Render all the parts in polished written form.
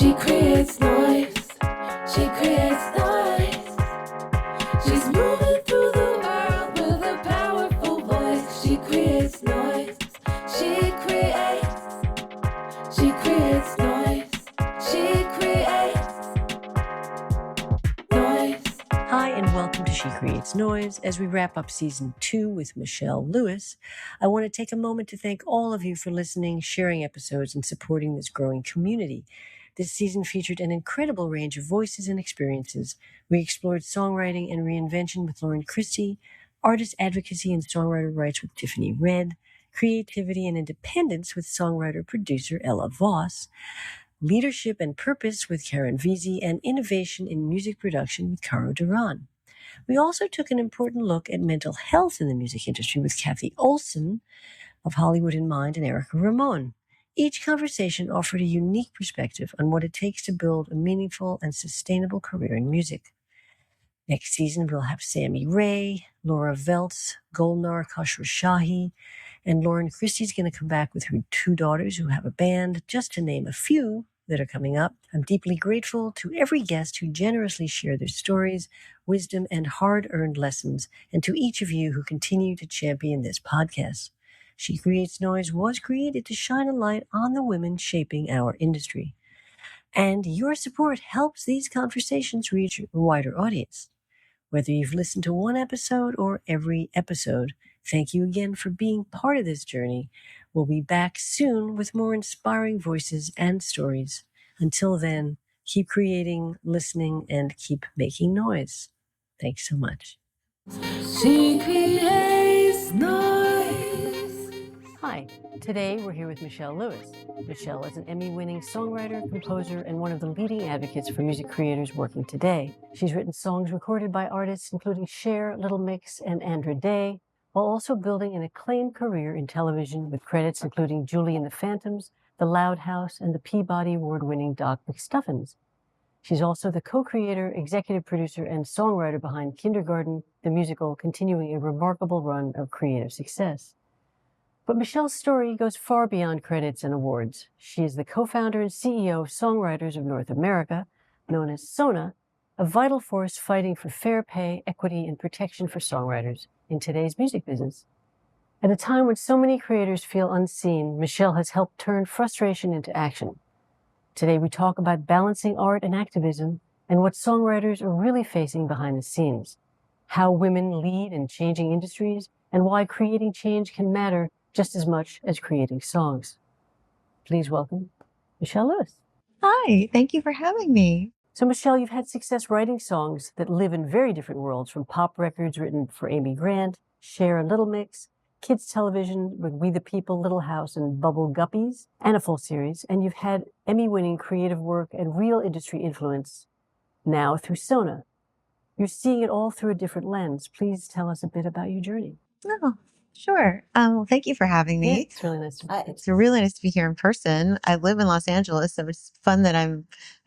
She creates noise. She creates noise. She's moving through the world with a powerful voice. She creates noise. She creates. She creates noise. She creates noise. Hi, and welcome to She Creates Noise. As we wrap up season 2 with Michelle Lewis, I want to take a moment to thank all of you for listening, sharing episodes, and supporting this growing community. This season featured an incredible range of voices and experiences. We explored songwriting and reinvention with Lauren Christie, artist advocacy and songwriter rights with Tiffany Red, creativity and independence with songwriter-producer Ella Voss, leadership and purpose with Karen Veazey, and innovation in music production with Caro Duran. We also took an important look at mental health in the music industry with Kathy Olson of Hollywood in Mind and Erica Ramon. Each conversation offered a unique perspective on what it takes to build a meaningful and sustainable career in music. Next season, we'll have Sammy Ray, Laura Veltz, Golnar Khosrowshahi, and Lauren Christie's going to come back with her 2 daughters who have a band, just to name a few that are coming up. I'm deeply grateful to every guest who generously shared their stories, wisdom, and hard-earned lessons, and to each of you who continue to champion this podcast. She Creates Noise was created to shine a light on the women shaping our industry. And your support helps these conversations reach a wider audience. Whether you've listened to one episode or every episode, thank you again for being part of this journey. We'll be back soon with more inspiring voices and stories. Until then, keep creating, listening, and keep making noise. Thanks so much. She creates noise. Hi, today we're here with Michelle Lewis. Michelle is an Emmy-winning songwriter, composer, and one of the leading advocates for music creators working today. She's written songs recorded by artists including Cher, Little Mix, and Andra Day, while also building an acclaimed career in television with credits including Julie and the Phantoms, The Loud House, and the Peabody Award-winning Doc McStuffins. She's also the co-creator, executive producer, and songwriter behind Kindergarten, the musical, continuing a remarkable run of creative success. But Michelle's story goes far beyond credits and awards. She is the co-founder and CEO of Songwriters of North America, known as SONA, a vital force fighting for fair pay, equity, and protection for songwriters in today's music business. At a time when so many creators feel unseen, Michelle has helped turn frustration into action. Today we talk about balancing art and activism and what songwriters are really facing behind the scenes, how women lead in changing industries, and why creating change can matter just as much as creating songs. Please welcome Michelle Lewis. Hi, thank you for having me. So Michelle, you've had success writing songs that live in very different worlds, from pop records written for Amy Grant, Cher and Little Mix, kids television with We the People, Little House, and Bubble Guppies, and a full series. And you've had Emmy-winning creative work and real industry influence now through SONA. You're seeing it all through a different lens. Please tell us a bit about your journey. Oh, sure. Well, thank you for having Yeah, me. it's really nice to be here. It's really nice to be here in person. I live in Los Angeles, so it's fun that I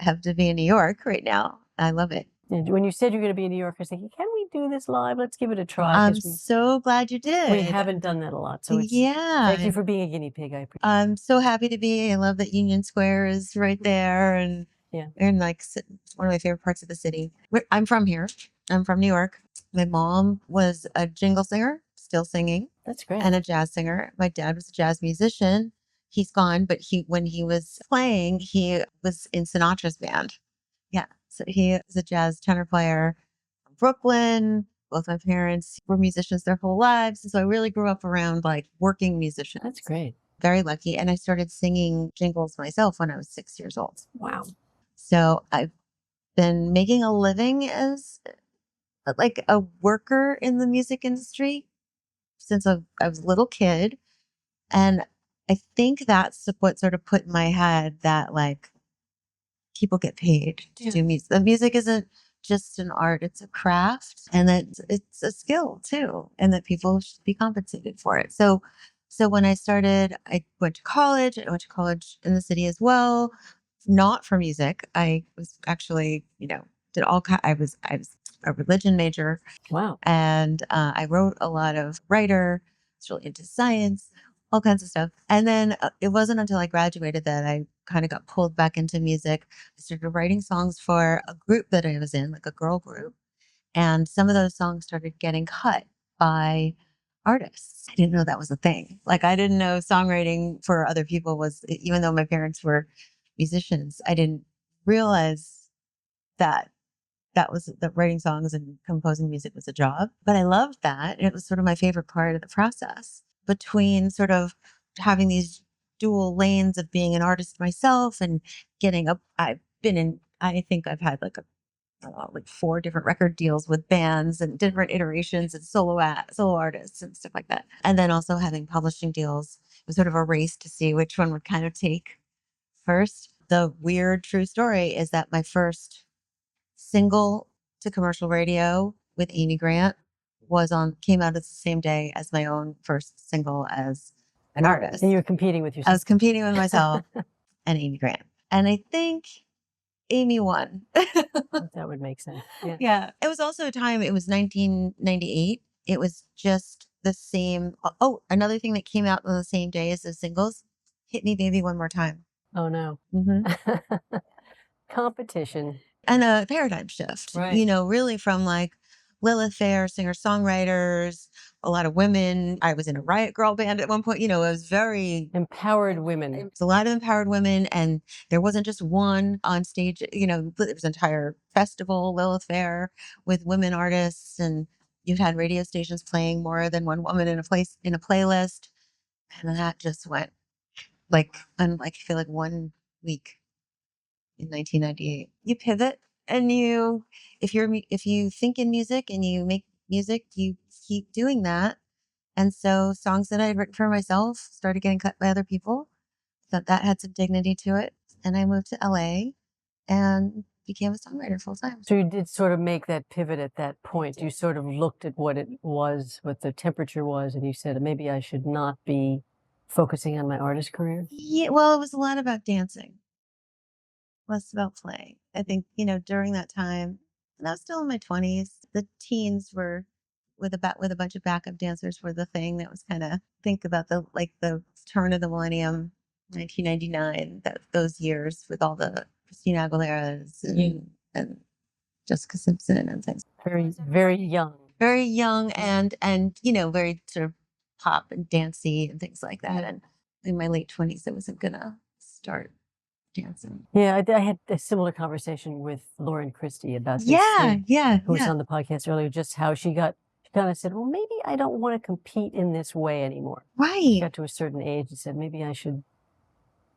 have to be in New York right now. I love it. And when you said you're going to be in New York, I was thinking, can we do this live? Let's give it a try. I'm 'cause so glad you did. we haven't done that a lot. So yeah. thank you for being a guinea pig. I appreciate it. I'm so happy to be. I love that Union Square is right there, and Yeah. and like it's one of my favorite parts of the city. I'm from here. I'm from New York. My mom was a jingle singer, still singing. That's great. And a jazz singer. My dad was a jazz musician. He's gone, but when he was playing, he was in Sinatra's band. Yeah. So he is a jazz tenor player from Brooklyn. Both my parents were musicians their whole lives. So I really grew up around like working musicians. That's great. Very lucky. And I started singing jingles myself when I was 6 years old. Wow. So I've been making a living as like a worker in the music industry since I was a little kid. And I think that's what sort of put in my head that like people get paid to do music. The music isn't just an art, it's a craft, and that it's a skill too, and that people should be compensated for it. So when I started, I went to college. I went to college in the city as well, not for music. I was actually, did all I was a religion major. Wow. And I wrote a lot of writer. I was really into science, all kinds of stuff. And then it wasn't until I graduated that I kind of got pulled back into music. I started writing songs for a group that I was in, like a girl group. And some of those songs started getting cut by artists. I didn't know that was a thing. Like, I didn't know songwriting for other people was, even though my parents were musicians, I didn't realize that that writing songs and composing music was a job. But I loved that. It was sort of my favorite part of the process, between sort of having these dual lanes of being an artist myself and getting up. I think I've had like like 4 different record deals with bands and different iterations and solo artists and stuff like that. And then also having publishing deals. It was sort of a race to see which one would kind of take first. The weird true story is that my first single to commercial radio with Amy Grant came out at the same day as my own first single as an artist. And you were competing with yourself. I was competing with myself and Amy Grant. And I think Amy won. That would make sense. Yeah. Yeah. It was also a time, it was 1998. It was just the same. Oh, another thing that came out on the same day as the singles, Hit Me Baby One More Time. Oh, no. Mm-hmm. Competition. And a paradigm shift, Right. you know, really from like Lilith Fair, singer-songwriters, a lot of women. I was in a Riot Girl band at one point, you know, it was very Empowered women. It was a lot of empowered women, and there wasn't just one on stage, you know, it was an entire festival, Lilith Fair, with women artists, and you had radio stations playing more than one woman in a playlist. And that just went like, I feel like 1 week in 1998. You pivot, and if you think in music and you make music, you keep doing that. And so songs that I'd written for myself started getting cut by other people. Thought that had some dignity to it. And I moved to LA and became a songwriter full time. So you did sort of make that pivot at that point. You sort of looked at what it was, what the temperature was, and you said, maybe I should not be focusing on my artist career. Yeah, well, it was a lot about dancing, less about playing. I think, you know, during that time, and I was still in my 20s, the teens were with a bunch of backup dancers were the thing that was kind of, think about the turn of the millennium, 1999, those years with all the Christina Aguilera's and Jessica Simpson and things. Very, very young. Very young and you know, very sort of pop and dancey and things like that. And in my late 20s, I wasn't gonna start dancing. Yeah, I had a similar conversation with Lauren Christie about this. Who was on the podcast earlier, just how she kind of said, well, maybe I don't want to compete in this way anymore. Right. She got to a certain age and said, maybe I should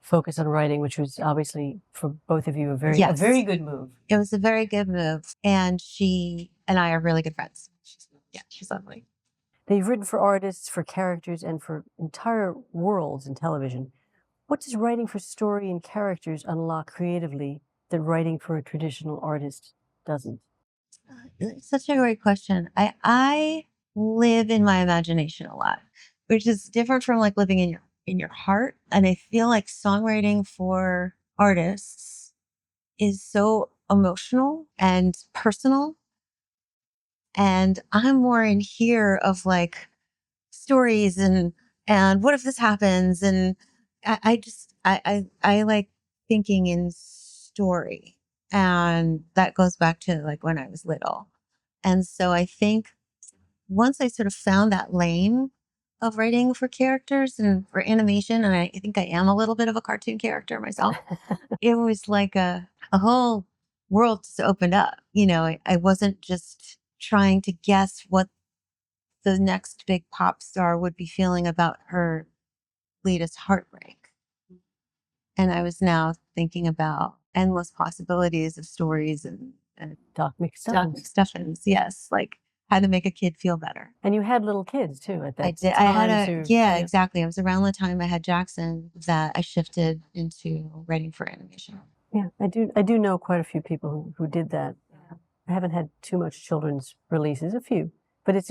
focus on writing, which was obviously for both of you a very good move. It was a very good move. And she and I are really good friends. She's lovely. Now, you've written for artists, for characters, and for entire worlds in television. What does writing for story and characters unlock creatively that writing for a traditional artist doesn't? It's such a great question. I live in my imagination a lot, which is different from like living in your heart. And I feel like songwriting for artists is so emotional and personal. And I'm more in here of like stories and what if this happens? And I like thinking in story. And that goes back to like when I was little. And so I think once I sort of found that lane of writing for characters and for animation, and I think I am a little bit of a cartoon character myself, it was like a whole world just opened up. You know, I wasn't just trying to guess what the next big pop star would be feeling about her latest heartbreak. And I was now thinking about endless possibilities of stories and Doc McStuffins. Yes, like how to make a kid feel better. And you had little kids too at that I did. time. I had exactly. It was around the time I had Jackson that I shifted into writing for animation. Yeah, I do know quite a few people who did that. I haven't had too much children's releases, a few, but it's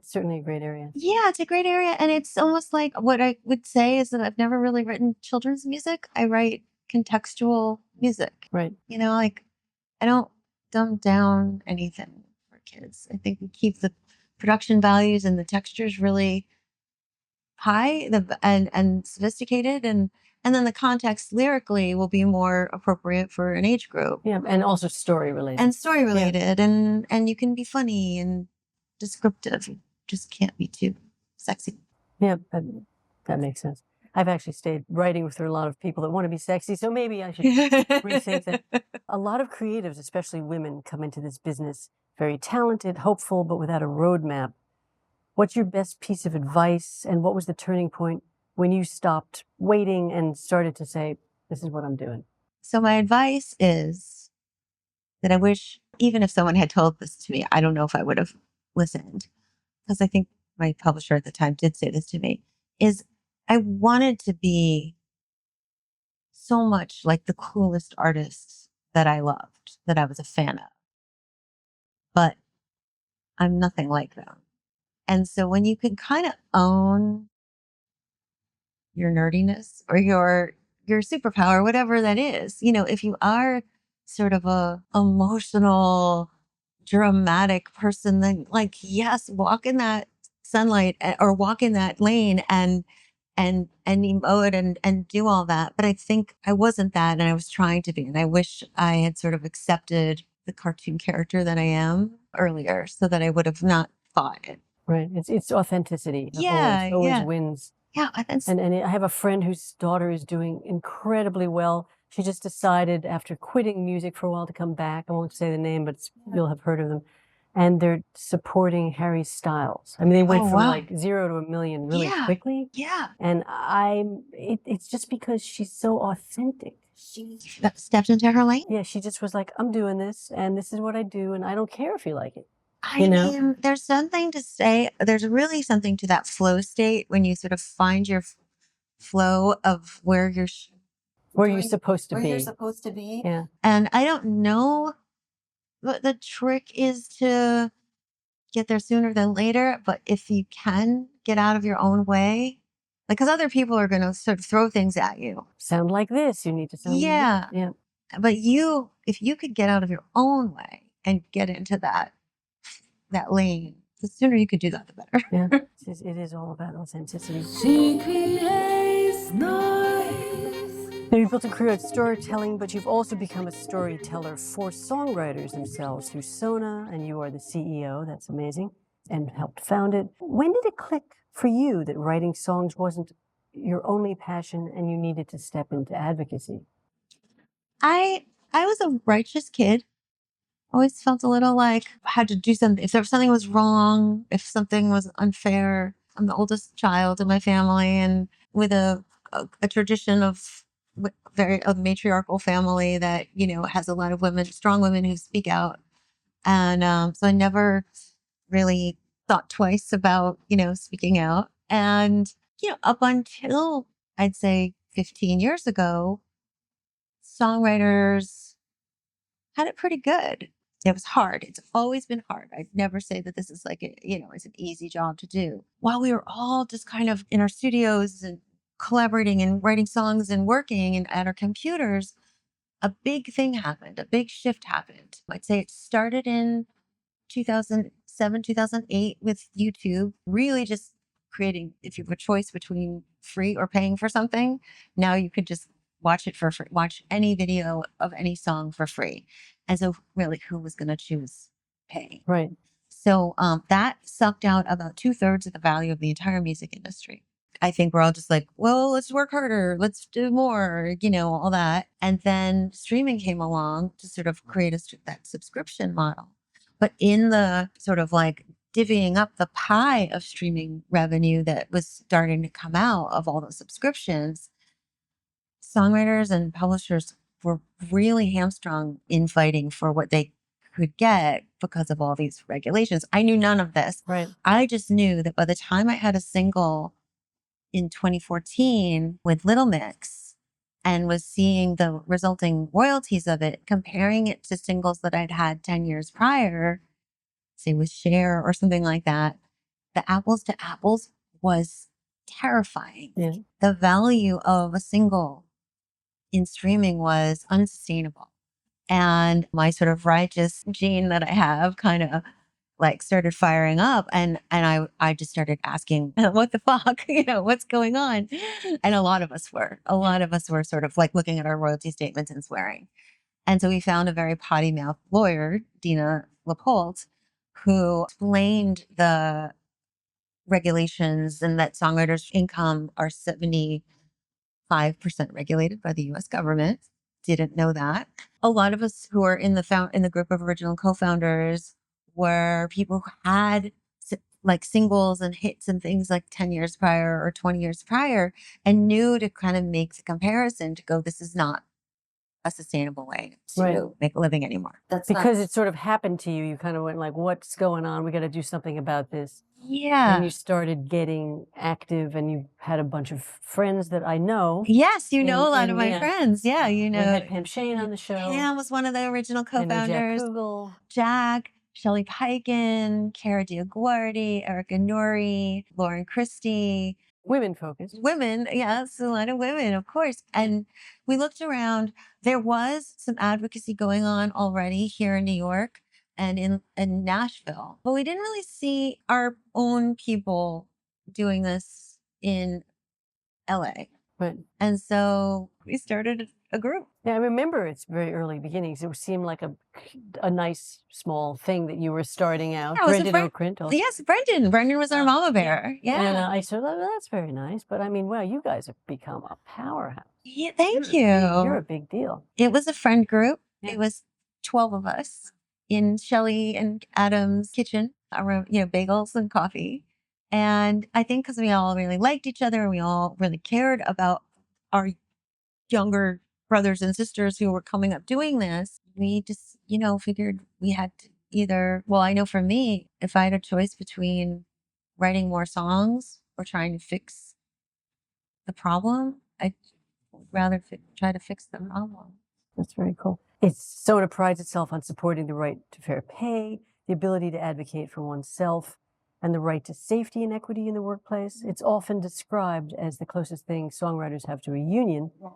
certainly a great area. Yeah, it's a great area. And it's almost like what I would say is that I've never really written children's music. I write contextual music. Right. You know, like I don't dumb down anything for kids. I think we keep the production values and the textures really high and sophisticated, and then the context lyrically will be more appropriate for an age group. Yeah, and also story related. And story related, and you can be funny and descriptive. You just can't be too sexy. Yeah, that makes sense. I've actually stayed writing with a lot of people that want to be sexy, so maybe I should rethink that. A lot of creatives, especially women, come into this business very talented, hopeful, but without a roadmap. What's your best piece of advice, and what was the turning point when you stopped waiting and started to say, this is what I'm doing? So my advice is that I wish, even if someone had told this to me, I don't know if I would have listened, because I think my publisher at the time did say this to me, is I wanted to be so much like the coolest artists that I loved, that I was a fan of. But I'm nothing like them. And so when you can kind of own your nerdiness or your superpower, whatever that is, if you are sort of a emotional, dramatic person, then like, yes, walk in that sunlight or walk in that lane and emote and do all that. But I think I wasn't that, and I was trying to be. And I wish I had sort of accepted the cartoon character that I am earlier, so that I would have not fought it. Right. It's authenticity. Yeah, always wins. Yeah, and I have a friend whose daughter is doing incredibly well. She just decided after quitting music for a while to come back. I won't say the name, but you'll have heard of them. And they're supporting Harry Styles. I mean, they went from like 0 to 1 million really quickly. Yeah. And it's just because she's so authentic. She stepped into her lane. Yeah, she just was like, I'm doing this, and this is what I do, and I don't care if you like it. I mean, there's something to say. There's really something to that flow state when you sort of find your flow of where you're supposed to be. Where you're supposed to be. Yeah. And I don't know what the trick is to get there sooner than later, but if you can get out of your own way, like, because other people are going to sort of throw things at you. Sound like this. You need to sound like this. Yeah. But if you could get out of your own way and get into that lane, the sooner you could do that, the better. Yeah, it is all about authenticity. She creates noise. Now, you've built a career at storytelling, but you've also become a storyteller for songwriters themselves through SONA, and you are the CEO. That's amazing, and helped found it. When did it click for you that writing songs wasn't your only passion and you needed to step into advocacy? I was a righteous kid. Always felt a little like I had to do something. If something was wrong, if something was unfair. I'm the oldest child in my family, and with a tradition of a matriarchal family that, has a lot of women, strong women who speak out. And so I never really thought twice about, speaking out. And, up until I'd say 15 years ago, songwriters had it pretty good. It was hard. It's always been hard. I'd never say that this is like, it's an easy job to do. While we were all just kind of in our studios and collaborating and writing songs and working and at our computers, a big thing happened. A big shift happened. I'd say it started in 2007, 2008 with YouTube, really just creating, if you have a choice between free or paying for something, now you could just watch it for free, watch any video of any song for free. And so really, who was going to choose pay? Right. So that sucked out about 2/3 of the value of the entire music industry. I think we're all just like, well, let's work harder, let's do more, all that. And then streaming came along to sort of create that subscription model. But in the sort of like divvying up the pie of streaming revenue that was starting to come out of all those subscriptions, songwriters and publishers were really hamstrung in fighting for what they could get because of all these regulations. I knew none of this. Right. I just knew that by the time I had a single in 2014 with Little Mix and was seeing the resulting royalties of it, comparing it to singles that I'd had 10 years prior, say with Cher or something like that, the apples to apples was terrifying. Yeah. The value of a single in streaming was unsustainable. And my sort of righteous gene that I have kind of like started firing up, and I just started asking, what the fuck, what's going on? And a lot of us were sort of like looking at our royalty statements and swearing. And so we found a very potty mouth lawyer, Dina Lapolt, who explained the regulations and that songwriters' income are 75% regulated by the US government. Didn't know that. A lot of us who are in the group of original co-founders were people who had like singles and hits and things like 10 years prior or 20 years prior, and knew to kind of make the comparison to go, this is not a sustainable way to make a living anymore. That's because it sort of happened to you. You kind of went like, what's going on? We got to do something about this. Yeah. And you started getting active, and you had a bunch of friends that I know. Yes, a lot of my friends. Yeah, We had Pam Shane on the show. Pam was one of the original co-founders. Jack, Shelley Peiken, Cara Diaguardi, Erica Nori, Lauren Christie. Women focused. Women, yes, a lot of women, of course. And we looked around. There was some advocacy going on already here in New York and in Nashville, but we didn't really see our own people doing this in LA. Right. And so we started a group. Yeah, I remember its very early beginnings. It seemed like a nice small thing that you were starting out. Yeah, Brendan O'Krint also. Yes, Brendan. Brendan was our mama bear. Yeah. And I said, well, that's very nice. But I mean, wow, you guys have become a powerhouse. Yeah, thank you. You're a big deal. It was a friend group. Yeah. It was 12 of us in Shelley and Adam's kitchen around, bagels and coffee. And I think because we all really liked each other, we all really cared about our younger brothers and sisters who were coming up doing this, we just, figured we had to either, well, I know for me, if I had a choice between writing more songs or trying to fix the problem, I'd rather try to fix the problem. That's very cool. SONA prides itself on supporting the right to fair pay, the ability to advocate for oneself, and the right to safety and equity in the workplace. It's often described as the closest thing songwriters have to a union. Yes.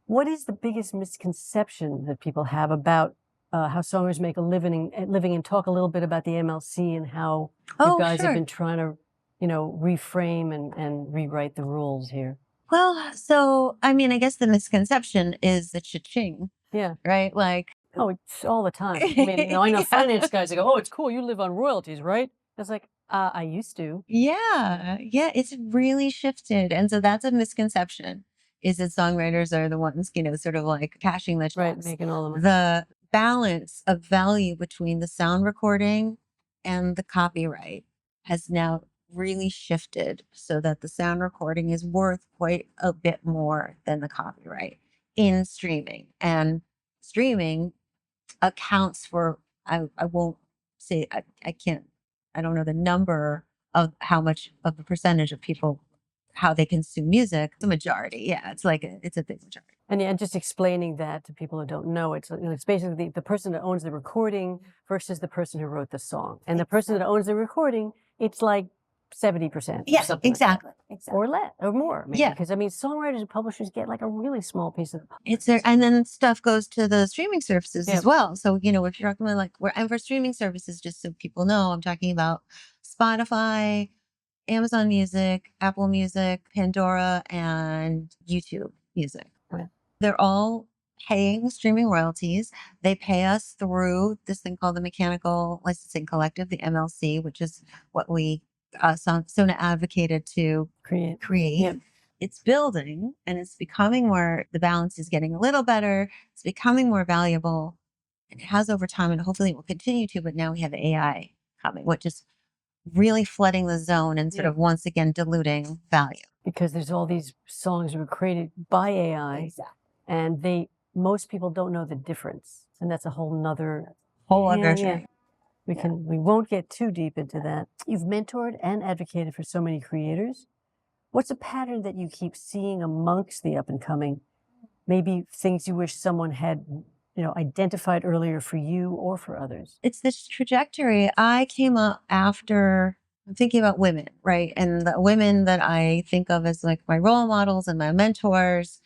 What is the biggest misconception that people have about how songwriters make a living, and talk a little bit about the MLC and how you guys have been trying to, reframe and rewrite the rules here? Well, so, I mean, I guess the misconception is the cha-ching. Yeah. Right? Like, oh, it's all the time. I mean, I know finance guys that go, oh, it's cool. You live on royalties, right? It's like, I used to. Yeah. Yeah. It's really shifted. And so that's a misconception, is that songwriters are the ones, sort of like cashing the checks. Right. Making all the money. The balance of value between the sound recording and the copyright has now really shifted so that the sound recording is worth quite a bit more than the copyright in streaming. And streaming accounts for, I won't say, I don't know the number of how much of the percentage of people, how they consume music. The majority. Yeah. It's a big majority. And just explaining that to people who don't know, it's basically the person that owns the recording versus the person who wrote the song. And the person that owns the recording, it's like 70%. Yeah, exactly. Or less, or more. Maybe. Yeah. Because songwriters and publishers get like a really small piece of the pie. And then stuff goes to the streaming services as well. So, if you're talking about and for streaming services, just so people know, I'm talking about Spotify, Amazon Music, Apple Music, Pandora, and YouTube Music. Right. They're all paying streaming royalties. They pay us through this thing called the Mechanical Licensing Collective, the MLC, which is what we SONA advocated to create. Yep. It's building, and it's becoming more, the balance is getting a little better. It's becoming more valuable. It has over time, and hopefully it will continue to, but now we have AI coming, which is really flooding the zone and sort of once again diluting value. Because there's all these songs that were created by AI. Exactly. And most people don't know the difference. And that's a whole other thing. We won't get too deep into that. You've mentored and advocated for so many creators. What's a pattern that you keep seeing amongst the up and coming? Maybe things you wish someone had, identified earlier for you or for others? It's this trajectory. I came up after, I'm thinking about women, right? And the women that I think of as like my role models and my mentors.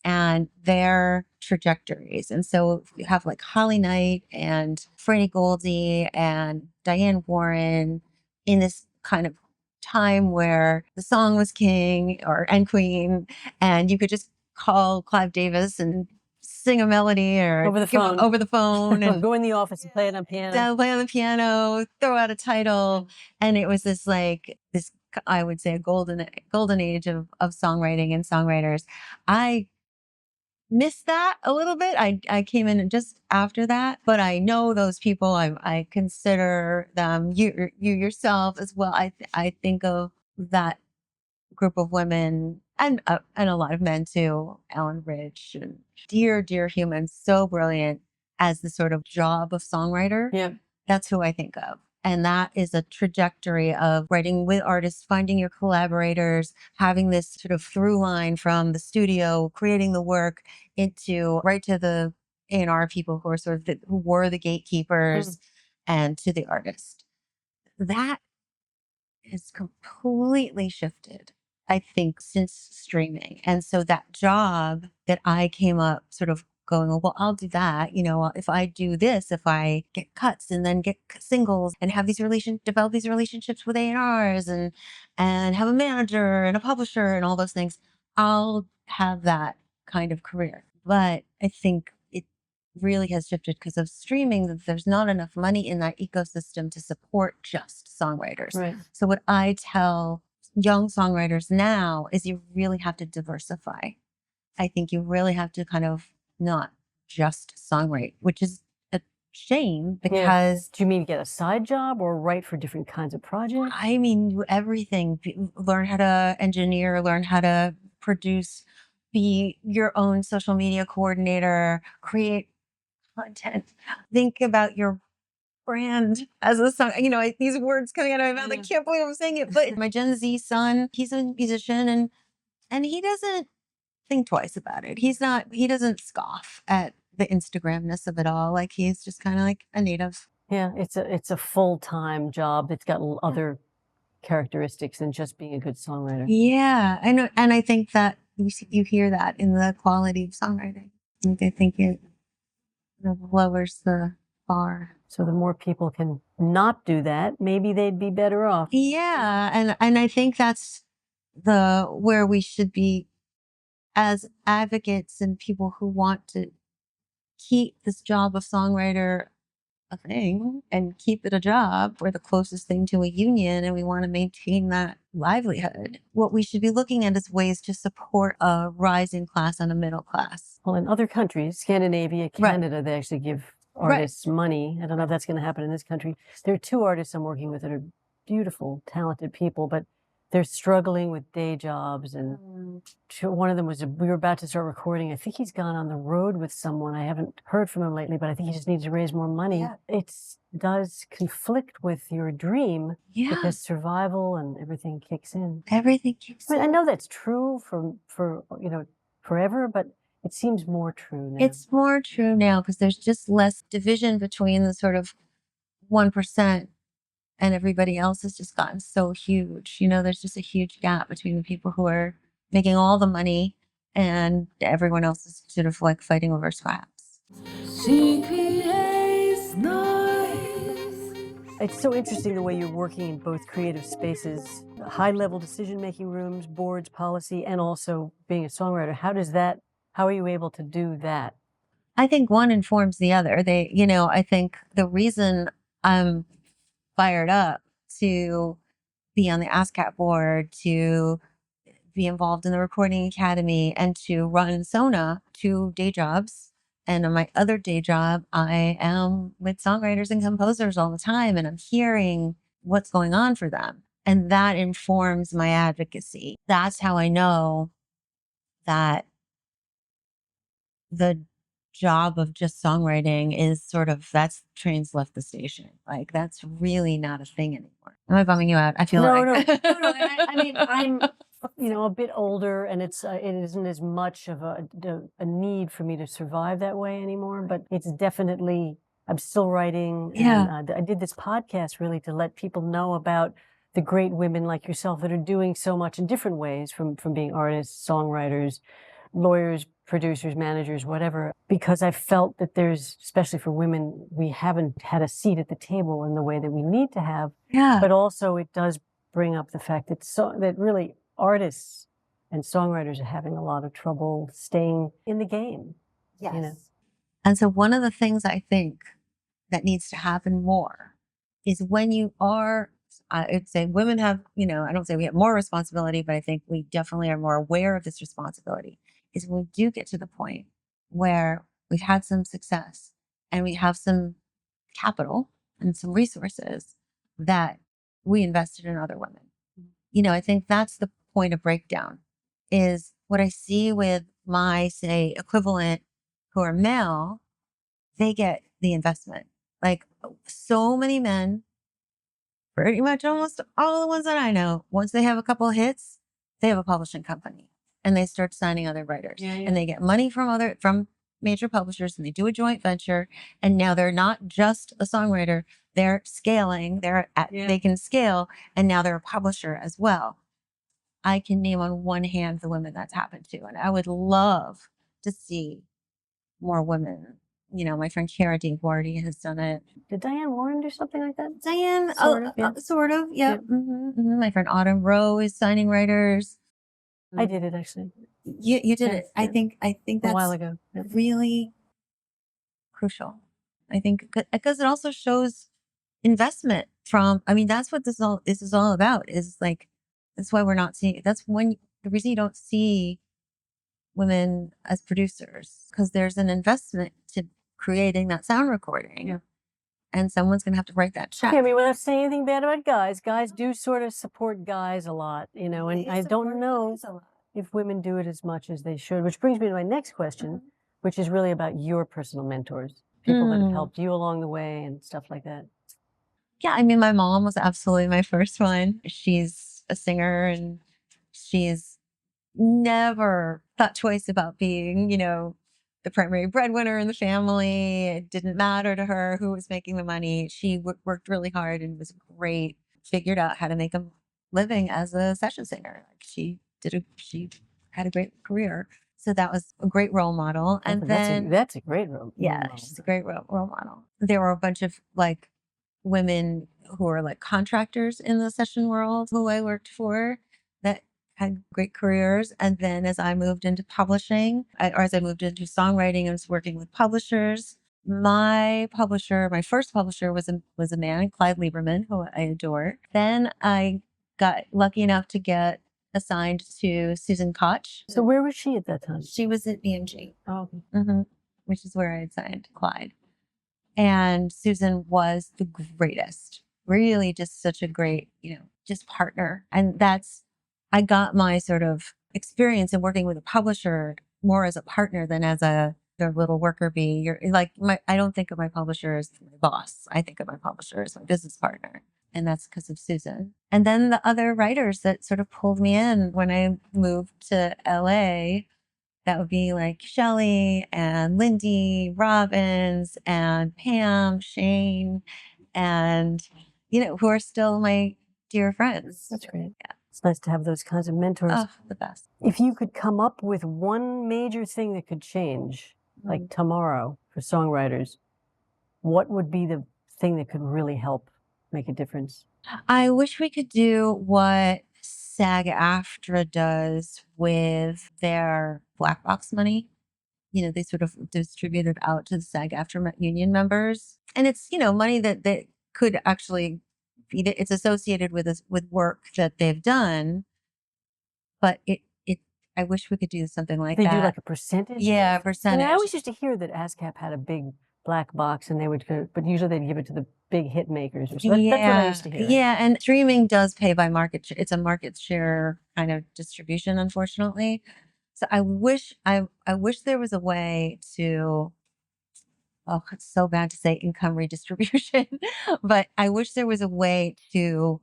and their trajectories. And so you have like Holly Knight and Freddie Goldie and Diane Warren in this kind of time where the song was king and queen, and you could just call Clive Davis and sing a melody or Over the phone. over the phone Or and go in the office and play it on piano. play on the piano, throw out a title. And it was this like this, I would say, a golden age of songwriting and songwriters. I missed that a little bit. I came in just after that, but I know those people. I consider them, you yourself as well. I think of that group of women and a lot of men too, Alan Rich and dear humans, so brilliant, as the sort of job of songwriter. Yeah. That's who I think of. And that is a trajectory of writing with artists, finding your collaborators, having this sort of through line from the studio, creating the work into right to the A&R people who are sort of who were the gatekeepers and to the artist. That has completely shifted, I think, since streaming. And so that job that I came up sort of going, well, I'll do that. You know, if I do this, if I get cuts and then get singles and have these develop these relationships with A&Rs and have a manager and a publisher and all those things, I'll have that kind of career. But I think it really has shifted because of streaming, that there's not enough money in that ecosystem to support just songwriters. Right. So what I tell young songwriters now is you really have to diversify. I think you really have to kind of not just songwrite, which is a shame because Do you mean get a side job or write for different kinds of projects? I mean everything. Learn how to engineer, learn how to produce, be your own social media coordinator, create content. Think about your brand as a song. You know, these words coming out of my mouth, I can't believe I'm saying it. But my Gen Z son, he's a musician and he doesn't think twice about it. He doesn't scoff at the Instagramness of it all. Like he's just kind of like a native. Yeah, it's a full-time job. It's got other characteristics than just being a good songwriter. Yeah, I know. And I think that you hear that in the quality of songwriting. I think it lowers the bar. So the more people can not do that, maybe they'd be better off. Yeah, and I think that's where we should be as advocates and people who want to keep this job of songwriter a thing and keep it a job. We're the closest thing to a union and we want to maintain that livelihood. What we should be looking at is ways to support a rising class and a middle class. Well, in other countries, Scandinavia, Canada, they actually give artists money. I don't know if that's going to happen in this country. There are two artists I'm working with that are beautiful, talented people, but they're struggling with day jobs. And one of them we were about to start recording. I think he's gone on the road with someone. I haven't heard from him lately, but I think he just needs to raise more money. Yeah. It does conflict with your dream because survival and everything kicks in. Everything kicks in. I know that's true for forever, but it seems more true now. It's more true now because there's just less division between the sort of 1% and everybody else has just gotten so huge. You know, there's just a huge gap between the people who are making all the money and everyone else is sort of like fighting over scraps. She creates noise. It's so interesting the way you're working in both creative spaces, high-level decision-making rooms, boards, policy, and also being a songwriter. How are you able to do that? I think one informs the other. I think the reason I'm fired up to be on the ASCAP board, to be involved in the Recording Academy, and to run SONA, 2 day jobs. And on my other day job, I am with songwriters and composers all the time, and I'm hearing what's going on for them. And that informs my advocacy. That's how I know that the job of just songwriting is sort of, that's trains left the station. Like that's really not a thing anymore. Am I bumming you out? I feel like No. I mean, I'm a bit older, and it isn't as much of a need for me to survive that way anymore. But it's definitely, I'm still writing. And, I did this podcast really to let people know about the great women like yourself that are doing so much in different ways, from being artists, songwriters, lawyers, producers, managers, whatever, because I felt that there's, especially for women, we haven't had a seat at the table in the way that we need to have. Yeah. But also it does bring up the fact that that really artists and songwriters are having a lot of trouble staying in the game. Yes. You know? And so one of the things I think that needs to happen more is when you are, I'd say women have, I don't say we have more responsibility, but I think we definitely are more aware of this responsibility, is when we do get to the point where we've had some success and we have some capital and some resources that we invested in other women. I think that's the point of breakdown, is what I see with my, say, equivalent who are male, they get the investment. Like so many men, pretty much almost all the ones that I know, once they have a couple of hits, they have a publishing company and they start signing other writers. And they get money from major publishers, and they do a joint venture. And now they're not just a songwriter, they're scaling, they can scale, and now they're a publisher as well. I can name on one hand the women that's happened to, and I would love to see more women. My friend Charity Guardi has done it. Did Diane Warren do something like that? Diane, Sort of, yeah. My friend Autumn Rowe is signing writers. I did it actually. You did it. I think that's a while ago. Really crucial. I think because it also shows investment from. I mean, that's what this is all about. Is like that's why we're not seeing. That's when the reason you don't see women as producers, because there's an investment to creating that sound recording. Yeah. And someone's going to have to write that check. Okay, I mean, without saying anything bad about guys, guys do sort of support guys a lot, and I don't know if women do it as much as they should, which brings me to my next question, which is really about your personal mentors, people that have helped you along the way and stuff like that. Yeah, I mean, my mom was absolutely my first one. She's a singer, and she's never thought twice about being, the primary breadwinner in the family. It didn't matter to her who was making the money. She worked really hard and was great, figured out how to make a living as a session singer. Like she had a great career. So that was a great role model. And then that's a great role. Yeah, she's a great role model. There were a bunch of like women who are like contractors in the session world who I worked for that had great careers. And then as I moved into publishing, or as I moved into songwriting, I was working with publishers. My first publisher was a man, Clyde Lieberman, who I adore. Then I got lucky enough to get assigned to Susan Koch. So where was she at that time? She was at BMG. Oh, okay. Which is where I had signed Clyde. And Susan was the greatest, really just such a great, just partner. And I got my sort of experience in working with a publisher more as a partner than as their little worker bee. You're like, I don't think of my publisher as my boss. I think of my publisher as my business partner. And that's because of Susan. And then the other writers that sort of pulled me in when I moved to LA, that would be like Shelley and Lindy Robbins and Pam, Shane, and, who are still my dear friends. That's great. Yeah. It's nice to have those kinds of mentors. Oh, the best. If you could come up with one major thing that could change, like tomorrow for songwriters, what would be the thing that could really help make a difference? I wish we could do what SAG-AFTRA does with their black box money. They sort of distribute it out to the SAG-AFTRA union members. And it's, money that could actually it's associated with work that they've done, but I wish we could do something like that. They do like a percentage? Yeah, a percentage. I always used to hear that ASCAP had a big black box and but usually they'd give it to the big hit makers. Or so that's what I used to hear. Yeah, and streaming does pay by market share. It's a market share kind of distribution, unfortunately. So I wish there was a way to, oh, it's so bad to say income redistribution, but I wish there was a way to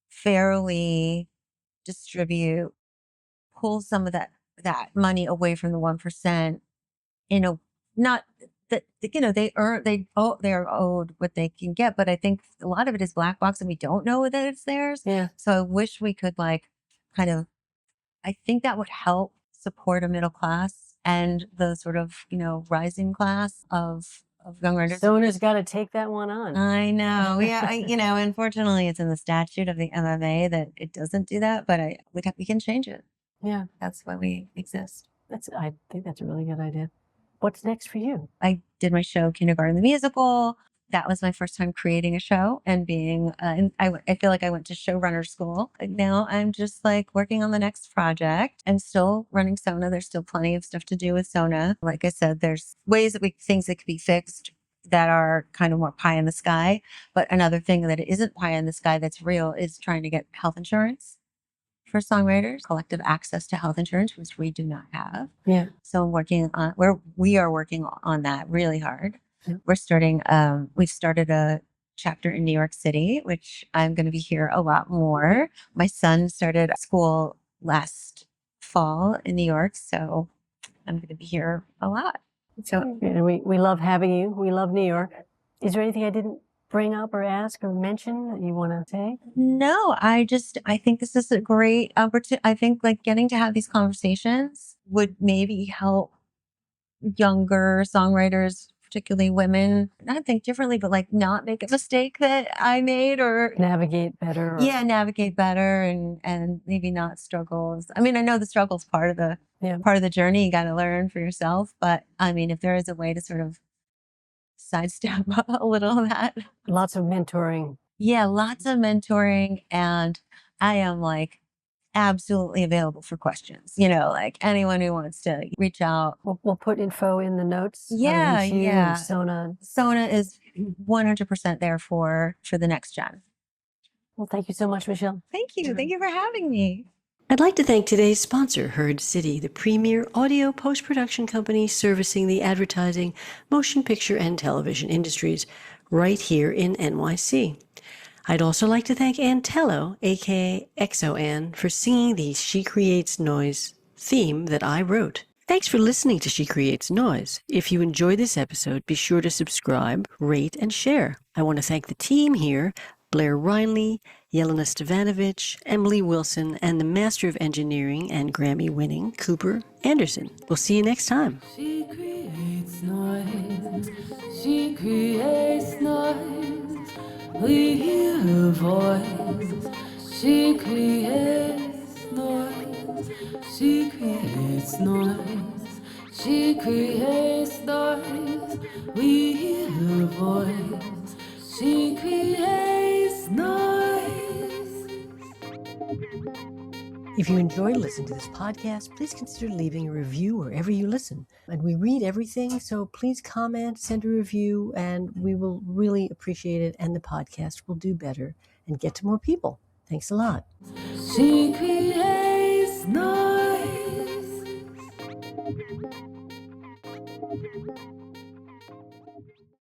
fairly distribute, pull some of that money away from the 1%, not that, they are owed what they can get, but I think a lot of it is black box and we don't know that it's theirs. Yeah. So I wish we could I think that would help support a middle class and the sort of, rising class of young writers. SONA's got to take that one on. I know. Yeah. Unfortunately, it's in the statute of the MMA that it doesn't do that, but we can change it. Yeah. That's why we exist. I think that's a really good idea. What's next for you? I did my show, Kindergarten the Musical. That was my first time creating a show and being, and I feel like I went to showrunner school. Now I'm just like working on the next project and still running SONA. There's still plenty of stuff to do with SONA. Like I said, there's things that could be fixed that are kind of more pie in the sky. But another thing that isn't pie in the sky that's real is trying to get health insurance for songwriters, collective access to health insurance, which we do not have. Yeah. So we are working on that really hard. Yeah. We've started a chapter in New York City, which I'm going to be here a lot more. My son started school last fall in New York, so I'm going to be here a lot. So and we love having you. We love New York. Is there anything I didn't bring up or ask or mention that you want to say? No, I think this is a great opportunity. I think like getting to have these conversations would maybe help younger songwriters, particularly women, not think differently, but like not make a mistake that I made or navigate better. Navigate better and maybe not struggle. I mean, I know the struggle's part of the journey. You got to learn for yourself. But I mean, if there is a way to sort of sidestep a little of that. Lots of mentoring. Yeah, lots of mentoring. And I am like absolutely available for questions. Like anyone who wants to reach out. We'll put info in the notes. Yeah. SONA. SONA is 100% there for the next gen. Well, thank you so much, Michelle. Thank you. Thank you for having me. I'd like to thank today's sponsor, Heard City, the premier audio post-production company servicing the advertising, motion picture, and television industries right here in NYC. I'd also like to thank Ann Tello, aka XO Ann, for singing the She Creates Noise theme that I wrote. Thanks for listening to She Creates Noise. If you enjoyed this episode, be sure to subscribe, rate, and share. I want to thank the team here, Blair Reinley, Yelena Stavanovich, Emily Wilson, and the Master of Engineering and Grammy-winning Cooper Anderson. We'll see you next time. She creates noise. She creates noise. We hear her voice. She creates noise. She creates noise. She creates noise. We hear her voice. She creates noise. If you enjoyed listening to this podcast, please consider leaving a review wherever you listen. And we read everything, so please comment, send a review, and we will really appreciate it, and the podcast will do better and get to more people. Thanks a lot. She creates noise.